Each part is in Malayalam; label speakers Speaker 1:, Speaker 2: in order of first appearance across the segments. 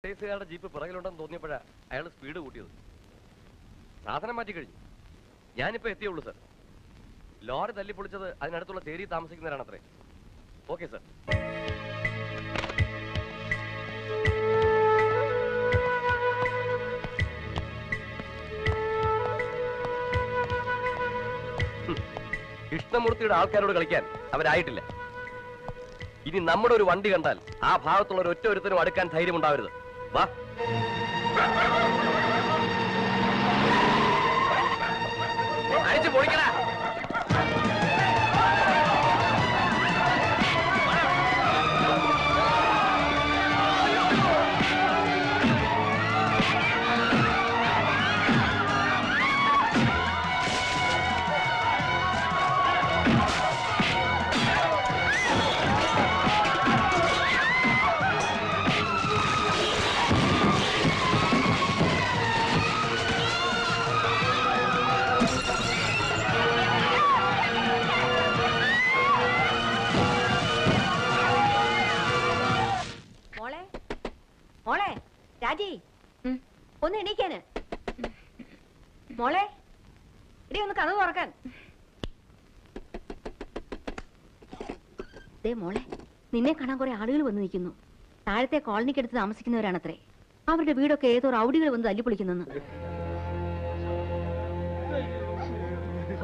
Speaker 1: യുടെ ജീപ്പ് പിറകിലുണ്ടെന്ന് തോന്നിയപ്പോഴാണ് അയാൾ സ്പീഡ് കൂട്ടിയത്. സാധനം മാറ്റി കഴിഞ്ഞു. ഞാനിപ്പോ എത്തിയുള്ളൂ സർ. ലോറി തല്ലിപ്പൊളിച്ചത് അതിനടുത്തുള്ള ചേരി താമസിക്കുന്നവരാണത്രേ. Okay sir. കൃഷ്ണമൂർത്തിയുടെ ആൾക്കാരോട് കളിക്കാൻ അവരായിട്ടില്ല. ഇനി നമ്മുടെ ഒരു വണ്ടി കണ്ടാൽ ആ ഭാഗത്തുള്ള ഒരു ഒറ്റ ഒരുത്തനും അടുക്കാൻ ധൈര്യമുണ്ടാവരുത്. വാ. അടിച്ചു പൊളിക്കണ.
Speaker 2: രാജി ഒന്ന് എണീക്കാന്. മോളെ ഇടി ഒന്ന് കഥ തുറക്കാൻ. ദേ മോളെ, നിന്നെ കാണാൻ കുറെ ആളുകൾ വന്ന് നിൽക്കുന്നു. താഴത്തെ കോളനിക്കടുത്ത് താമസിക്കുന്നവരാണത്രേ. അവരുടെ വീടൊക്കെ ഏതോ റൗഡികൾ വന്ന് തല്ലിപ്പൊളിക്കുന്നെന്ന്.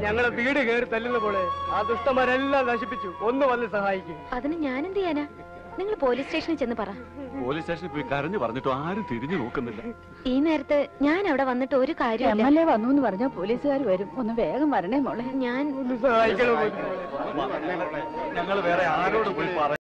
Speaker 3: ഞങ്ങളെ വീട് കയറി തല്ലുന്ന പോലെ ആ ദുഷ്ടന്മാരെല്ലാം നശിപ്പിച്ചു. ഒന്ന് വന്ന് സഹായിക്കും.
Speaker 2: അതിന് ഞാൻ എന്ത് ചെയ്യാനാ? നിങ്ങൾ പോലീസ് സ്റ്റേഷനിൽ ചെന്ന് പറ.
Speaker 4: പോലീസ് സ്റ്റേഷനിൽ പോയി കരഞ്ഞു പറഞ്ഞിട്ട് ആരും തിരിഞ്ഞു നോക്കുന്നില്ല.
Speaker 2: ഈ നേരത്ത് ഞാൻ അവിടെ വന്നിട്ട് ഒരു കാര്യം
Speaker 5: MLA വന്നു എന്ന് പറഞ്ഞാൽ പോലീസുകാർ വരും. ഒന്ന് വേഗം വരണേ മോളെ.
Speaker 3: ഒന്ന് സഹായിക്കണം.
Speaker 4: ഞങ്ങൾ വേറെ ആരോട് പോയി